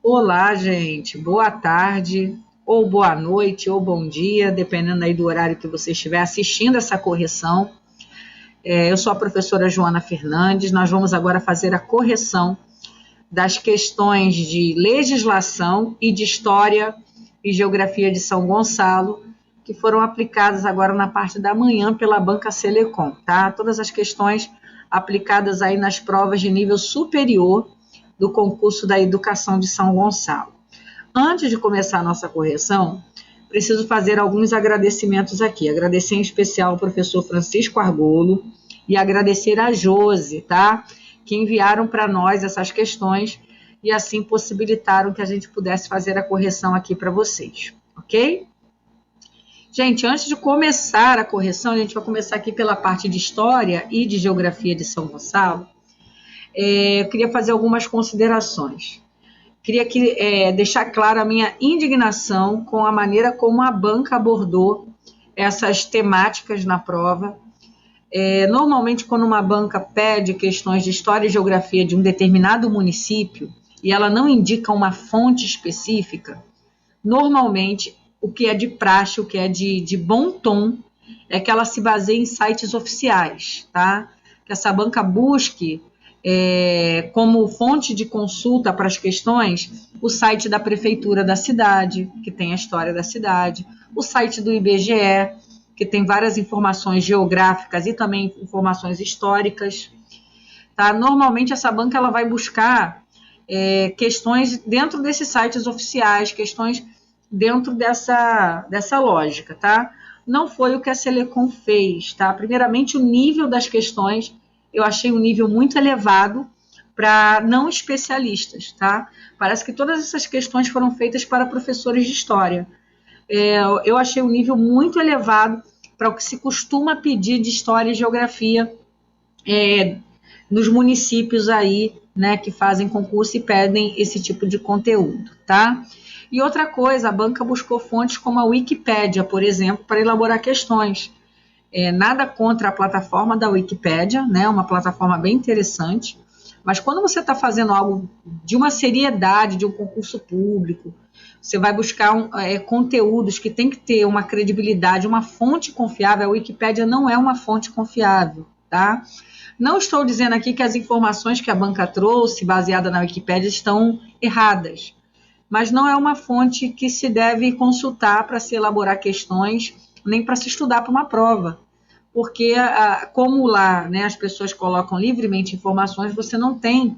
Olá, gente. Boa tarde, ou boa noite, ou bom dia, dependendo aí do horário que você estiver assistindo essa correção. Eu sou a professora Joana Fernandes. Nós vamos agora fazer a correção das questões de legislação e de história e geografia de São Gonçalo, que foram aplicadas agora na parte da manhã pela Banca Selecom, tá? Todas as questões aplicadas aí nas provas de nível superior do concurso da educação de São Gonçalo. Antes de começar a nossa correção, preciso fazer alguns agradecimentos aqui. Agradecer em especial ao professor Francisco Argolo e agradecer a Josi, tá? Que enviaram para nós essas questões e assim possibilitaram que a gente pudesse fazer a correção aqui para vocês, ok? Gente, antes de começar a correção, a gente vai começar aqui pela parte de História e de Geografia de São Gonçalo. Eu queria fazer algumas considerações. Queria deixar clara a minha indignação com a maneira como a banca abordou essas temáticas na prova. Normalmente, quando uma banca pede questões de História e Geografia de um determinado município e ela não indica uma fonte específica, normalmente o que é de praxe, o que é de bom tom, é que ela se baseie em sites oficiais, tá? Que essa banca busque como fonte de consulta para as questões o site da prefeitura da cidade, que tem a história da cidade, o site do IBGE, que tem várias informações geográficas e também informações históricas. Tá? Normalmente essa banca ela vai buscar questões dentro desses sites oficiais, questões dentro dessa lógica, tá? Não foi o que a Selecom fez, tá? Primeiramente, o nível das questões, eu achei um nível muito elevado para não especialistas, tá? Parece que todas essas questões foram feitas para professores de história. Eu achei um nível muito elevado para o que se costuma pedir de história e geografia nos municípios aí, né, que fazem concurso e pedem esse tipo de conteúdo, tá? E outra coisa, a banca buscou fontes como a Wikipédia, por exemplo, para elaborar questões. Nada contra a plataforma da Wikipédia, né? Uma plataforma bem interessante, mas quando você está fazendo algo de uma seriedade, de um concurso público, você vai buscar conteúdos que tem que ter uma credibilidade, uma fonte confiável. A Wikipédia não é uma fonte confiável, tá? Não estou dizendo aqui que as informações que a banca trouxe, baseada na Wikipédia, estão erradas, mas não é uma fonte que se deve consultar para se elaborar questões, nem para se estudar para uma prova, porque como lá, né, as pessoas colocam livremente informações, você não tem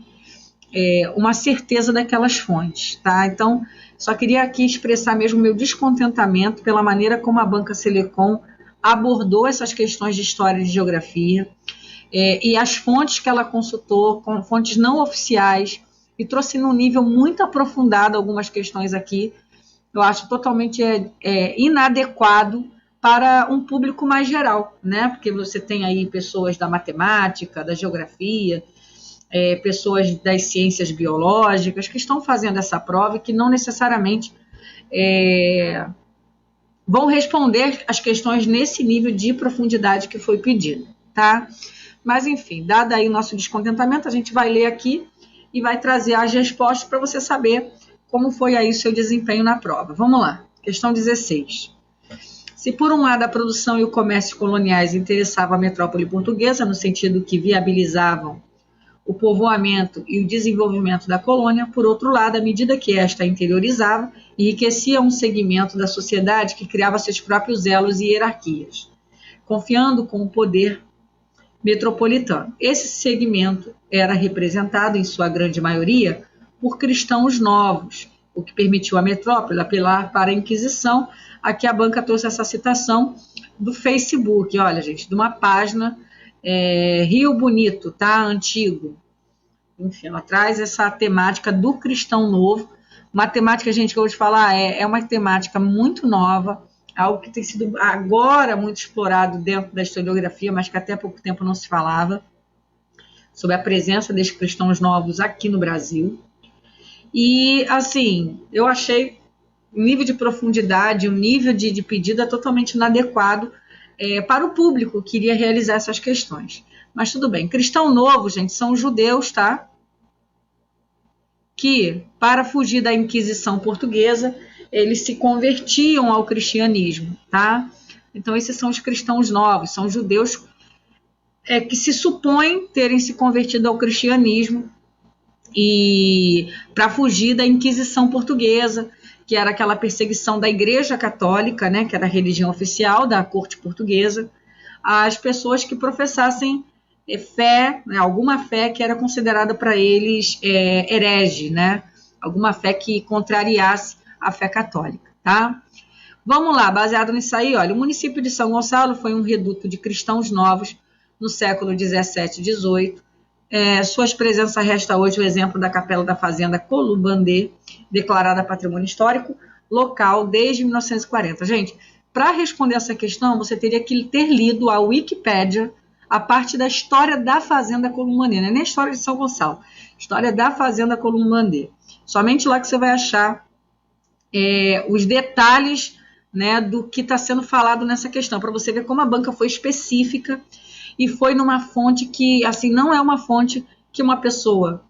uma certeza daquelas fontes, tá? Então, só queria aqui expressar mesmo meu descontentamento pela maneira como a Banca Selecom abordou essas questões de história e de geografia, e as fontes que ela consultou, com fontes não oficiais, e trouxe num nível muito aprofundado algumas questões aqui, eu acho totalmente inadequado para um público mais geral, né? Porque você tem aí pessoas da matemática, da geografia, pessoas das ciências biológicas que estão fazendo essa prova e que não necessariamente vão responder as questões nesse nível de profundidade que foi pedido, tá? Mas, enfim, dado aí o nosso descontentamento, a gente vai ler aqui e vai trazer as respostas para você saber como foi aí o seu desempenho na prova. Vamos lá, questão 16. Se por um lado a produção e o comércio coloniais interessavam a metrópole portuguesa, no sentido que viabilizavam o povoamento e o desenvolvimento da colônia, por outro lado, à medida que esta interiorizava, enriquecia um segmento da sociedade que criava seus próprios elos e hierarquias, confiando com o poder metropolitano. Esse segmento era representado, em sua grande maioria, por cristãos novos, o que permitiu à metrópole apelar para a Inquisição. Aqui a banca trouxe essa citação do Facebook, olha, gente, de uma página Rio Bonito, tá? Antigo. Enfim, ela traz essa temática do cristão novo, uma temática, gente, que eu vou te falar, é uma temática muito nova, algo que tem sido agora muito explorado dentro da historiografia, mas que até pouco tempo não se falava, sobre a presença desses cristãos novos aqui no Brasil. E, assim, eu achei o nível de profundidade, o nível de pedida totalmente inadequado para o público que iria realizar essas questões. Mas tudo bem. Cristão novo, gente, são os judeus, tá? que, para fugir da Inquisição portuguesa, eles se convertiam ao cristianismo, tá? Então, esses são os cristãos novos, são judeus que se supõem terem se convertido ao cristianismo e para fugir da Inquisição portuguesa, que era aquela perseguição da Igreja Católica, né, que era a religião oficial da corte portuguesa, às pessoas que professassem fé, né, alguma fé que era considerada para eles herege, né, alguma fé que contrariasse a fé católica, tá? Vamos lá, baseado nisso aí, olha, o município de São Gonçalo foi um reduto de cristãos novos no século 17 e 18. Suas presenças resta hoje o exemplo da Capela da Fazenda Columbandê, declarada Patrimônio Histórico Local desde 1940. Gente, para responder essa questão, você teria que ter lido a Wikipédia, a parte da história da Fazenda Columbandê, não é nem a história de São Gonçalo, história da Fazenda Columbandê. Somente lá que você vai achar os detalhes, né, do que está sendo falado nessa questão, para você ver como a banca foi específica e foi numa fonte que, assim, não é uma fonte que uma pessoa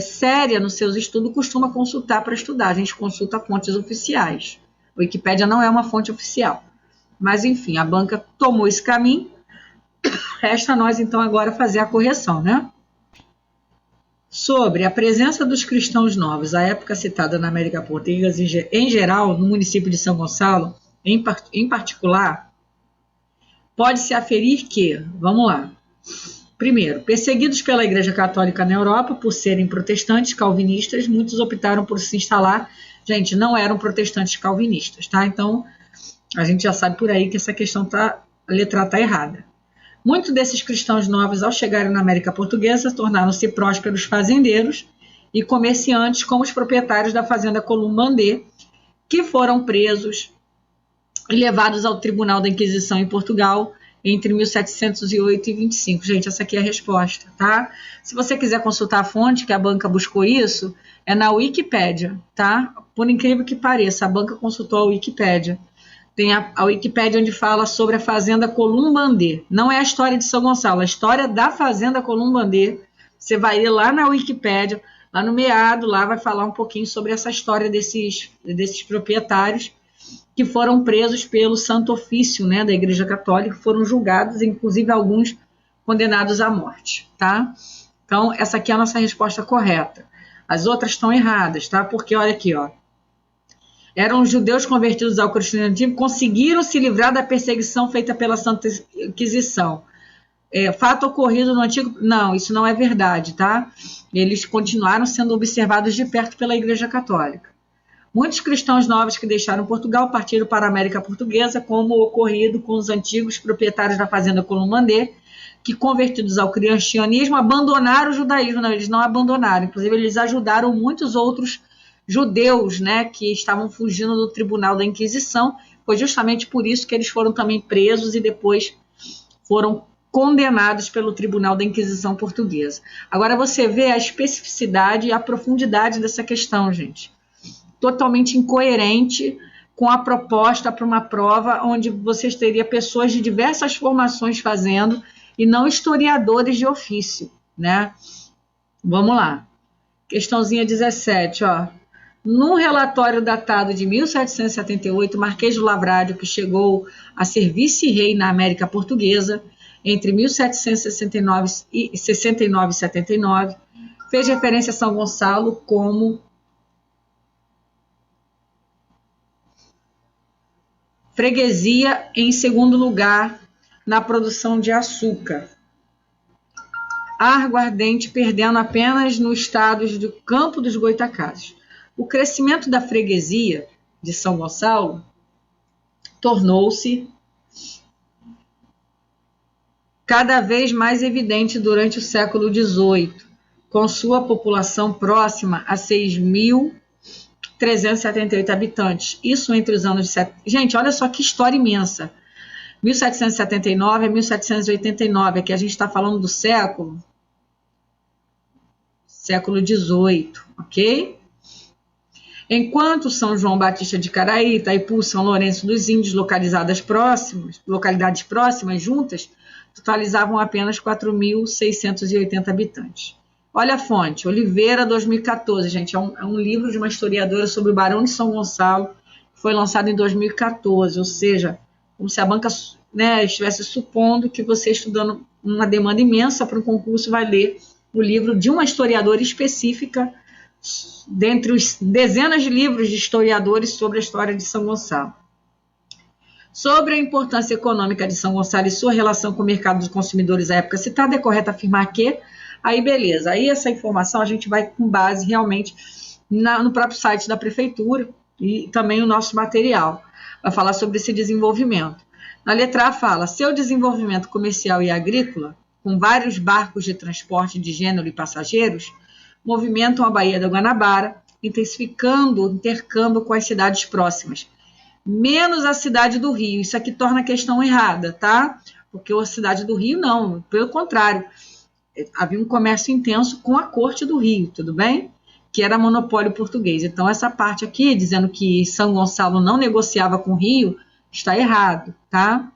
séria nos seus estudos costuma consultar para estudar. A gente consulta fontes oficiais. A Wikipédia não é uma fonte oficial. Mas, enfim, a banca tomou esse caminho. Resta a nós, então, agora fazer a correção, né? Sobre a presença dos cristãos novos, a época citada na América Portuguesa, em geral, no município de São Gonçalo, em particular, pode-se aferir que, vamos lá, primeiro, perseguidos pela Igreja Católica na Europa por serem protestantes calvinistas, muitos optaram por se instalar, gente, não eram protestantes calvinistas, tá? Então, a gente já sabe por aí que essa questão a letra está errada. Muitos desses cristãos novos, ao chegarem na América Portuguesa, tornaram-se prósperos fazendeiros e comerciantes como os proprietários da Fazenda Columbandê, que foram presos e levados ao Tribunal da Inquisição em Portugal entre 1708 e 25. Gente, essa aqui é a resposta, tá? Se você quiser consultar a fonte, que a banca buscou isso, é na Wikipédia, tá? Por incrível que pareça, a banca consultou a Wikipédia. Tem a Wikipédia onde fala sobre a Fazenda Columbandê. Não é a história de São Gonçalo, a história da Fazenda Columbandê. Você vai ir lá na Wikipédia, lá no meado, lá vai falar um pouquinho sobre essa história desses proprietários que foram presos pelo Santo Ofício, né, da Igreja Católica, foram julgados, inclusive alguns condenados à morte, tá? Então, essa aqui é a nossa resposta correta. As outras estão erradas, tá? Porque, olha aqui, ó. Eram judeus convertidos ao cristianismo, conseguiram se livrar da perseguição feita pela Santa Inquisição. Fato ocorrido no Antigo... Não, isso não é verdade, tá? Eles continuaram sendo observados de perto pela Igreja Católica. Muitos cristãos novos que deixaram Portugal partiram para a América Portuguesa, como ocorrido com os antigos proprietários da Fazenda Columbandê, que, convertidos ao cristianismo, abandonaram o judaísmo. Não, eles não abandonaram. Inclusive, eles ajudaram muitos outros judeus, né, que estavam fugindo do Tribunal da Inquisição. Foi justamente por isso que eles foram também presos e depois foram condenados pelo Tribunal da Inquisição Portuguesa. Agora você vê a especificidade e a profundidade dessa questão, gente. Totalmente incoerente com a proposta para uma prova onde vocês teriam pessoas de diversas formações fazendo e não historiadores de ofício, né? Vamos lá. Questãozinha 17, ó. Num relatório datado de 1778, Marquês do Lavrádio, que chegou a ser vice-rei na América Portuguesa entre 1769 e 79, fez referência a São Gonçalo como freguesia em segundo lugar na produção de açúcar. Aguardente perdendo apenas no estado do Campo dos Goitacazes. O crescimento da freguesia de São Gonçalo tornou-se cada vez mais evidente durante o século XVIII, com sua população próxima a 6.378 habitantes. Isso entre os anos de... Gente, olha só que história imensa. 1779 a 1789, aqui a gente está falando do século XVIII, ok? Enquanto São João Batista de Caraí, Itaipu, São Lourenço dos Índios, localidades próximas juntas, totalizavam apenas 4.680 habitantes. Olha a fonte, Oliveira, 2014, gente. É um livro de uma historiadora sobre o Barão de São Gonçalo, que foi lançado em 2014, ou seja, como se a banca, né, estivesse supondo que você, estudando uma demanda imensa para um concurso, vai ler o livro de uma historiadora específica, dentre os dezenas de livros de historiadores sobre a história de São Gonçalo. Sobre a importância econômica de São Gonçalo e sua relação com o mercado dos consumidores à época citada, é correto afirmar que... Aí, beleza. Aí, essa informação a gente vai com base realmente no próprio site da prefeitura e também o nosso material. Vai falar sobre esse desenvolvimento. Na letra A fala, seu desenvolvimento comercial e agrícola, com vários barcos de transporte de gênero e passageiros, movimentam a Baía da Guanabara, intensificando o intercâmbio com as cidades próximas, menos a cidade do Rio. Isso aqui torna a questão errada, tá? Porque a cidade do Rio não, pelo contrário, havia um comércio intenso com a corte do Rio, tudo bem? Que era monopólio português. Então, essa parte aqui, dizendo que São Gonçalo não negociava com o Rio, está errado, tá?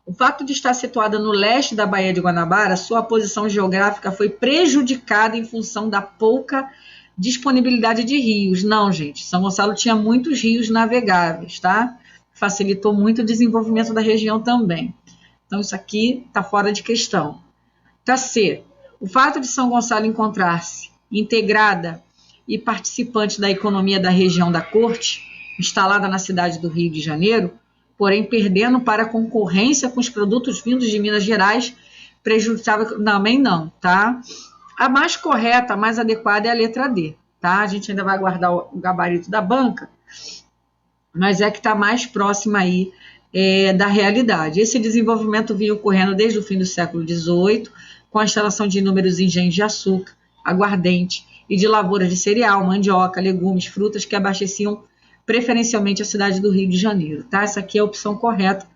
O fato de estar situada no leste da Baía de Guanabara, sua posição geográfica foi prejudicada em função da pouca disponibilidade de rios. Não, gente, São Gonçalo tinha muitos rios navegáveis, tá? Facilitou muito o desenvolvimento da região também. Então, isso aqui está fora de questão. Tá C. O fato de São Gonçalo encontrar-se integrada e participante da economia da região da corte, instalada na cidade do Rio de Janeiro, porém perdendo para a concorrência com os produtos vindos de Minas Gerais, prejudicava... Também não, tá? A mais correta, a mais adequada é a letra D, tá? A gente ainda vai guardar o gabarito da banca, mas é que está mais próxima aí da realidade. Esse desenvolvimento vinha ocorrendo desde o fim do século XVIII, com a instalação de inúmeros engenhos de açúcar, aguardente e de lavouras de cereal, mandioca, legumes, frutas que abasteciam preferencialmente a cidade do Rio de Janeiro, tá? Essa aqui é a opção correta,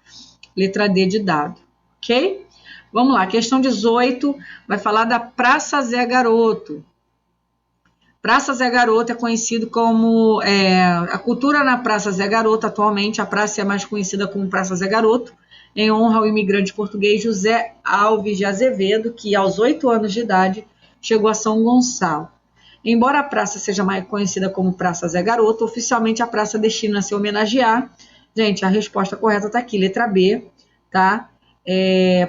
letra D de dado, ok? Vamos lá, questão 18 vai falar da Praça Zé Garoto. Praça Zé Garoto é conhecido como... a cultura na Praça Zé Garoto, atualmente a praça é mais conhecida como Praça Zé Garoto, em honra ao imigrante português José Alves de Azevedo, que aos 8 anos de idade chegou a São Gonçalo. Embora a praça seja mais conhecida como Praça Zé Garoto, oficialmente a praça destina-se a homenagear... Gente, a resposta correta está aqui, letra B, tá?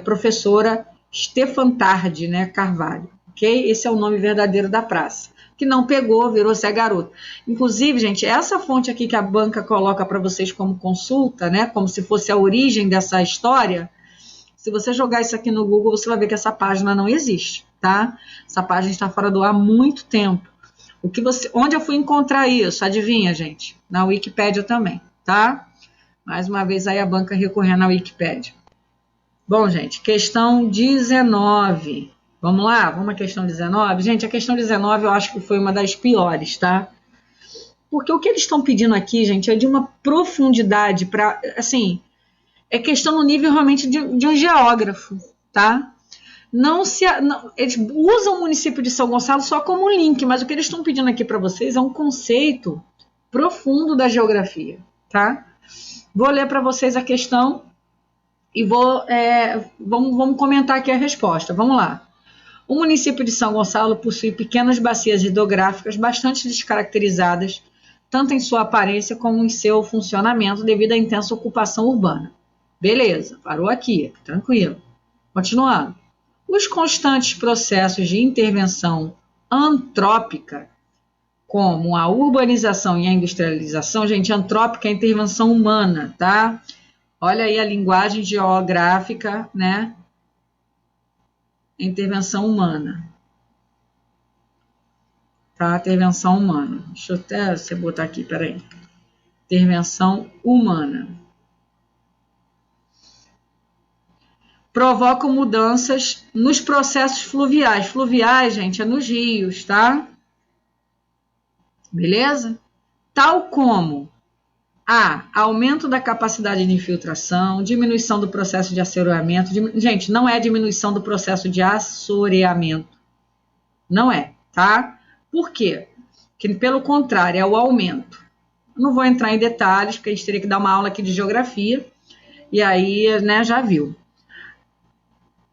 Professora Stefantardi, né, Carvalho, ok? Esse é o nome verdadeiro da praça, que não pegou, virou Zé Garoto. Inclusive, gente, essa fonte aqui que a banca coloca para vocês como consulta, né, como se fosse a origem dessa história, se você jogar isso aqui no Google, você vai ver que essa página não existe, tá? Essa página está fora do ar há muito tempo. Onde eu fui encontrar isso? Adivinha, gente? Na Wikipédia também, tá? Mais uma vez aí a banca recorrendo à Wikipédia. Bom, gente, questão 19. Vamos lá? Vamos à questão 19? Gente, a questão 19 eu acho que foi uma das piores, tá? Porque o que eles estão pedindo aqui, gente, é de uma profundidade para, assim, é questão no nível realmente de um geógrafo, tá? Eles usam o município de São Gonçalo só como um link, mas o que eles estão pedindo aqui para vocês é um conceito profundo da geografia, tá? Vou ler para vocês a questão e vamos comentar aqui a resposta. Vamos lá. O município de São Gonçalo possui pequenas bacias hidrográficas bastante descaracterizadas, tanto em sua aparência como em seu funcionamento, devido à intensa ocupação urbana. Beleza, parou aqui, tranquilo. Continuando. Os constantes processos de intervenção antrópica, como a urbanização e a industrialização, gente, antrópica é a intervenção humana, tá? Olha aí a linguagem geográfica, né? Intervenção humana. Tá? Intervenção humana. Deixa eu até botar aqui, peraí. Intervenção humana. Provocam mudanças nos processos fluviais. Fluviais, gente, é nos rios, tá? Beleza? Tal como aumento da capacidade de infiltração, diminuição do processo de assoreamento. Gente, não é diminuição do processo de assoreamento. Não é, tá? Por quê? Porque, pelo contrário, é o aumento. Não vou entrar em detalhes, porque a gente teria que dar uma aula aqui de geografia, e aí, né, já viu.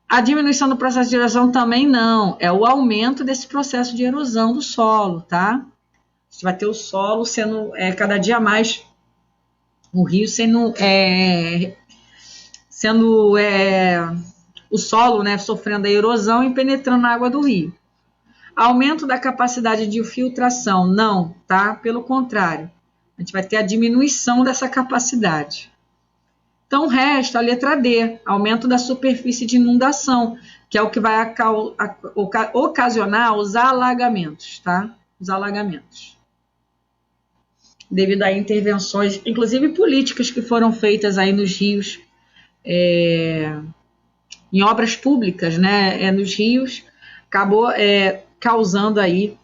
A diminuição do processo de erosão também não, é o aumento desse processo de erosão do solo, tá? A gente vai ter o solo sendo cada dia mais, o rio sendo o solo, né, sofrendo a erosão e penetrando na água do rio. Aumento da capacidade de filtração, não, tá? Pelo contrário, a gente vai ter a diminuição dessa capacidade. Então, resta a letra D, aumento da superfície de inundação, que é o que vai ocasionar os alagamentos, tá? Os alagamentos. Devido a intervenções, inclusive políticas, que foram feitas aí nos rios, em obras públicas, né? Nos rios, acabou causando aí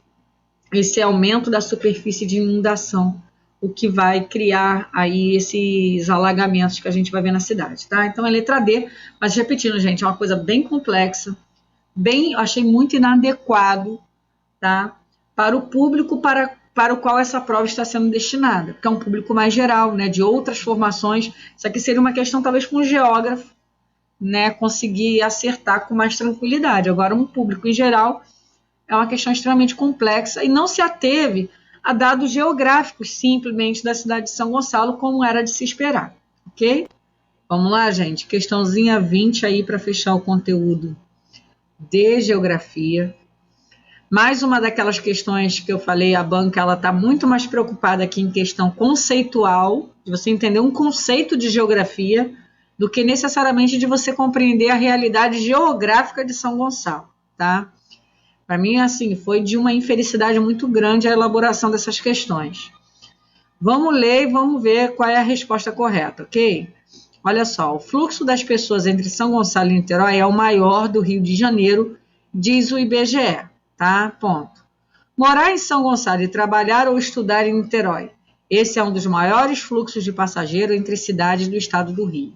esse aumento da superfície de inundação, o que vai criar aí esses alagamentos que a gente vai ver na cidade, tá? Então é letra D, mas repetindo, gente, é uma coisa bem complexa, achei muito inadequado, tá? Para o público para o qual essa prova está sendo destinada, porque é um público mais geral, né? De outras formações, isso aqui seria uma questão talvez com um geógrafo, né? Conseguir acertar com mais tranquilidade. Agora, um público em geral é uma questão extremamente complexa e não se ateve a dados geográficos simplesmente da cidade de São Gonçalo, como era de se esperar, ok? Vamos lá, gente, questãozinha 20 aí para fechar o conteúdo de geografia. Mais uma daquelas questões que eu falei, a banca ela está muito mais preocupada aqui em questão conceitual, de você entender um conceito de geografia, do que necessariamente de você compreender a realidade geográfica de São Gonçalo, tá? Para mim, assim, foi de uma infelicidade muito grande a elaboração dessas questões. Vamos ler e vamos ver qual é a resposta correta, ok? Olha só, o fluxo das pessoas entre São Gonçalo e Niterói é o maior do Rio de Janeiro, diz o IBGE, tá? Ponto. Morar em São Gonçalo e trabalhar ou estudar em Niterói. Esse é um dos maiores fluxos de passageiro entre cidades do estado do Rio.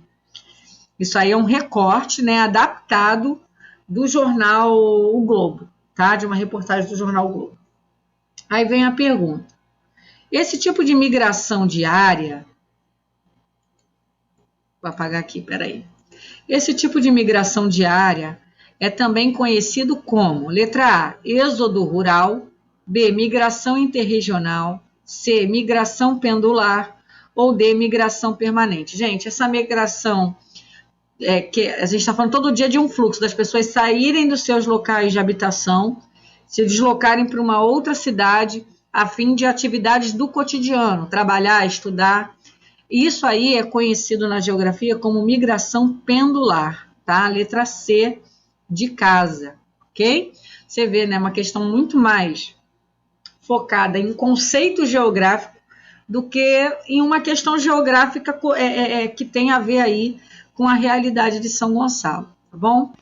Isso aí é um recorte, né, adaptado do jornal O Globo, tá? De uma reportagem do jornal O Globo. Aí vem a pergunta. Esse tipo de migração diária... Vou apagar aqui, peraí. Esse tipo de migração diária é também conhecido como, letra A, êxodo rural, B, migração interregional, C, migração pendular ou D, migração permanente. Gente, essa migração... que a gente está falando todo dia de um fluxo, das pessoas saírem dos seus locais de habitação, se deslocarem para uma outra cidade, a fim de atividades do cotidiano, trabalhar, estudar. Isso aí é conhecido na geografia como migração pendular, tá? Letra C, de casa, ok? Você vê, né, uma questão muito mais focada em conceito geográfico do que em uma questão geográfica que tem a ver aí com a realidade de São Gonçalo, tá bom?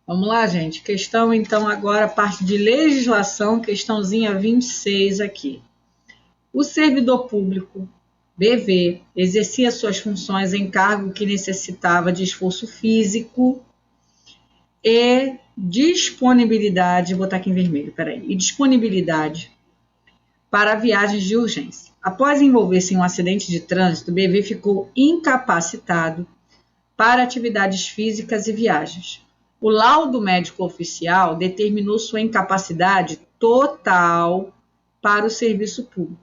Vamos lá, gente. Questão, então, agora, parte de legislação, questãozinha 26 aqui. O servidor público, BV, exercia suas funções em cargo que necessitava de esforço físico e disponibilidade, vou botar aqui em vermelho, peraí, e disponibilidade para viagens de urgência. Após envolver-se em um acidente de trânsito, o BV ficou incapacitado para atividades físicas e viagens. O laudo médico oficial determinou sua incapacidade total para o serviço público.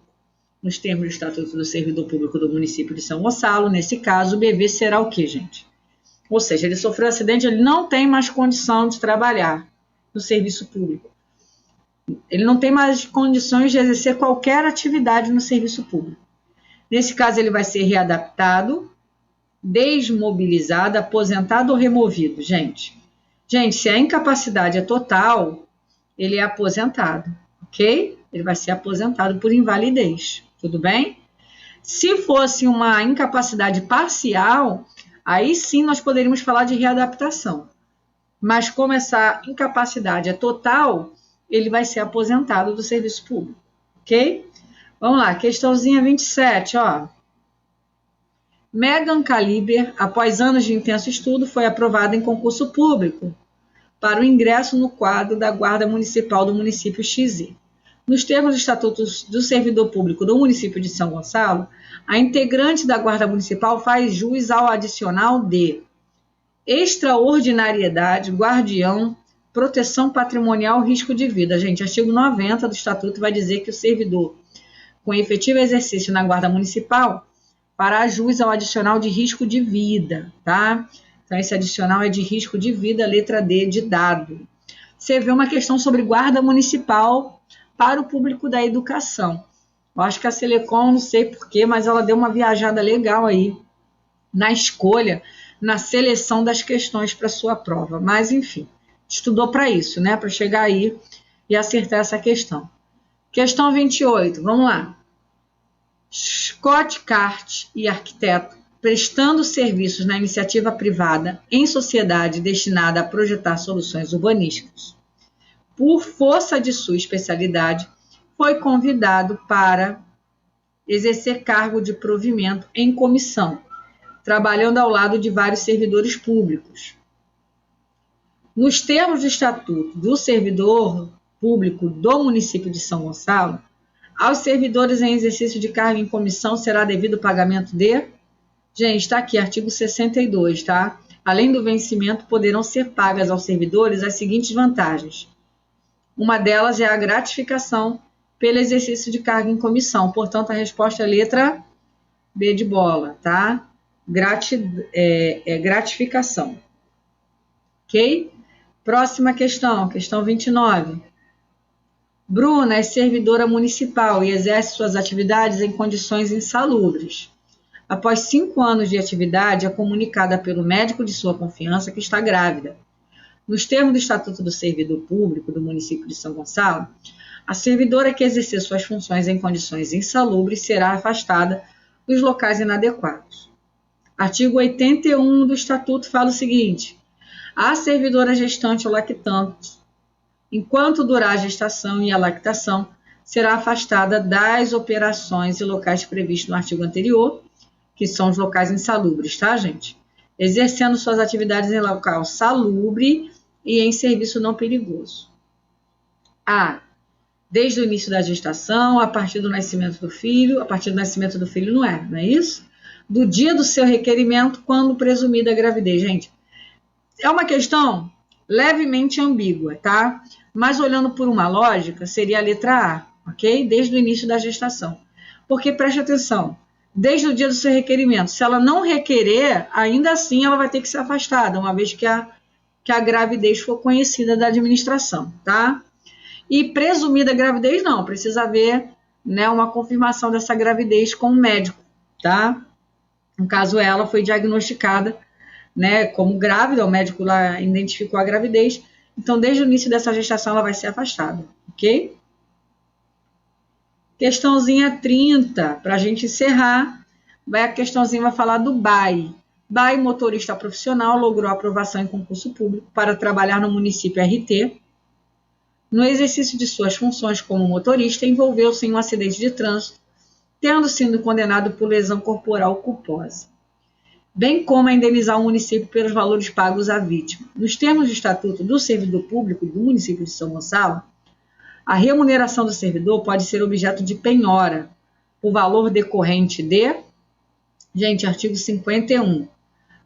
Nos termos do Estatuto do Servidor Público do município de São Gonçalo, nesse caso, o BV será o quê, gente? Ou seja, ele sofreu um acidente, ele não tem mais condição de trabalhar no serviço público. Ele não tem mais condições de exercer qualquer atividade no serviço público. Nesse caso, ele vai ser readaptado, desmobilizado, aposentado ou removido, gente. Gente, se a incapacidade é total, ele é aposentado, ok? Ele vai ser aposentado por invalidez, tudo bem? Se fosse uma incapacidade parcial, aí sim nós poderíamos falar de readaptação. Mas como essa incapacidade é total, ele vai ser aposentado do serviço público, ok? Vamos lá, questãozinha 27, ó. Megan Caliber, após anos de intenso estudo, foi aprovada em concurso público para o ingresso no quadro da Guarda Municipal do município XZ. Nos termos do Estatuto do Servidor Público do município de São Gonçalo, a integrante da Guarda Municipal faz jus ao adicional de extraordinariedade, guardião, proteção patrimonial, risco de vida. Gente, artigo 90 do Estatuto vai dizer que o servidor com efetivo exercício na Guarda Municipal fará jus ao adicional de risco de vida, tá? Então, esse adicional é de risco de vida, letra D, de dado. Você vê uma questão sobre Guarda Municipal para o público da educação. Eu acho que a Selecom, não sei porquê, mas ela deu uma viajada legal aí na escolha, na seleção das questões para sua prova. Mas, enfim, estudou para isso, né? Para chegar aí e acertar essa questão. Questão 28, vamos lá. Scott Cart e arquiteto, prestando serviços na iniciativa privada em sociedade destinada a projetar soluções urbanísticas. Por força de sua especialidade, foi convidado para exercer cargo de provimento em comissão, trabalhando ao lado de vários servidores públicos. Nos termos do Estatuto do Servidor Público do município de São Gonçalo, aos servidores em exercício de cargo em comissão será devido o pagamento de... Gente, está aqui, artigo 62, tá? Além do vencimento, poderão ser pagas aos servidores as seguintes vantagens. Uma delas é a gratificação pelo exercício de cargo em comissão. Portanto, a resposta é a letra B de bola, tá? Gratificação. Ok? Próxima questão, questão 29. Bruna é servidora municipal e exerce suas atividades em condições insalubres. Após 5 anos de atividade, é comunicada pelo médico de sua confiança que está grávida. Nos termos do Estatuto do Servidor Público do município de São Gonçalo, a servidora que exercer suas funções em condições insalubres será afastada dos locais inadequados. Artigo 81 do Estatuto fala o seguinte: a servidora gestante ou lactante, enquanto durar a gestação e a lactação, será afastada das operações e locais previstos no artigo anterior, que são os locais insalubres, tá, gente? Exercendo suas atividades em local salubre e em serviço não perigoso. A. Desde o início da gestação, a partir do nascimento do filho, não é isso? Do dia do seu requerimento, quando presumida a gravidez. Gente, é uma questão levemente ambígua, tá? Mas olhando por uma lógica, seria a letra A, ok? Desde o início da gestação. Porque, preste atenção, desde o dia do seu requerimento, se ela não requerer, ainda assim ela vai ter que ser afastada, uma vez que a gravidez for conhecida da administração, tá? E presumida gravidez, não, precisa haver, né, uma confirmação dessa gravidez com o médico, tá? No caso, ela foi diagnosticada, né, como grávida, o médico lá identificou a gravidez, então desde o início dessa gestação ela vai ser afastada, ok? Questãozinha 30, para a gente encerrar, a questãozinha vai falar do BAI. BAI, motorista profissional, logrou aprovação em concurso público para trabalhar no município RT. No exercício de suas funções como motorista, envolveu-se em um acidente de trânsito, tendo sido condenado por lesão corporal culposa, bem como a indenizar o município pelos valores pagos à vítima. Nos termos do Estatuto do Servidor Público do município de São Gonçalo, a remuneração do servidor pode ser objeto de penhora, o valor decorrente de... Gente, artigo 51.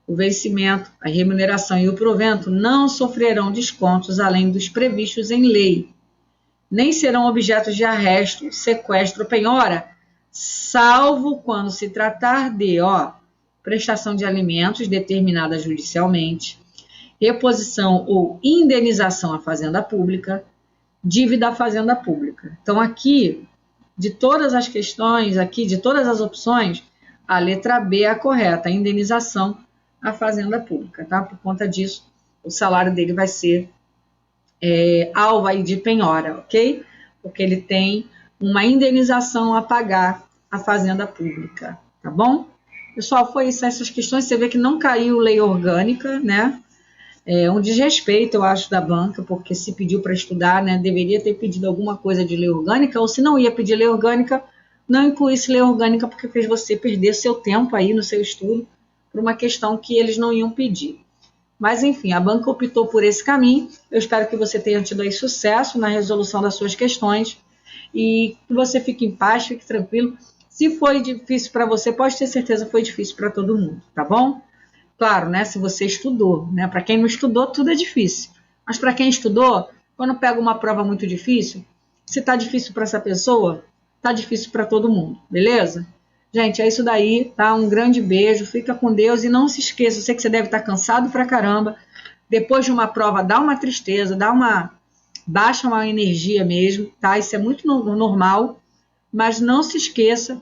O vencimento, a remuneração e o provento não sofrerão descontos além dos previstos em lei, nem serão objetos de arresto, sequestro ou penhora, salvo quando se tratar de prestação de alimentos determinada judicialmente, reposição ou indenização à fazenda pública, dívida à fazenda pública. Então, aqui, de todas as questões, de todas as opções, a letra B é a correta, a indenização à fazenda pública, tá? Por conta disso, o salário dele vai ser alvo aí de penhora, ok? Porque ele tem uma indenização a pagar à fazenda pública, tá bom? Pessoal, foi isso, essas questões. Você vê que não caiu lei orgânica, né? É um desrespeito, eu acho, da banca, porque se pediu para estudar, né, deveria ter pedido alguma coisa de lei orgânica, ou se não ia pedir lei orgânica, não incluísse lei orgânica, porque fez você perder seu tempo aí no seu estudo por uma questão que eles não iam pedir. Mas, enfim, a banca optou por esse caminho. Eu espero que você tenha tido aí sucesso na resolução das suas questões e que você fique em paz, fique tranquilo. Se foi difícil para você, pode ter certeza que foi difícil para todo mundo, tá bom? Claro, né? Se você estudou, né? Para quem não estudou, tudo é difícil. Mas para quem estudou, quando pega uma prova muito difícil, se tá difícil para essa pessoa, tá difícil para todo mundo, beleza? Gente, é isso daí, tá? Um grande beijo, fica com Deus e não se esqueça, eu sei que você deve estar cansado pra caramba. Depois de uma prova, dá uma tristeza, baixa uma energia mesmo, tá? Isso é muito normal, mas não se esqueça,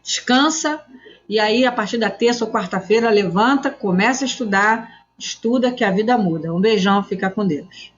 descansa e aí a partir da terça ou quarta-feira levanta, começa a estudar, estuda que a vida muda. Um beijão, fica com Deus.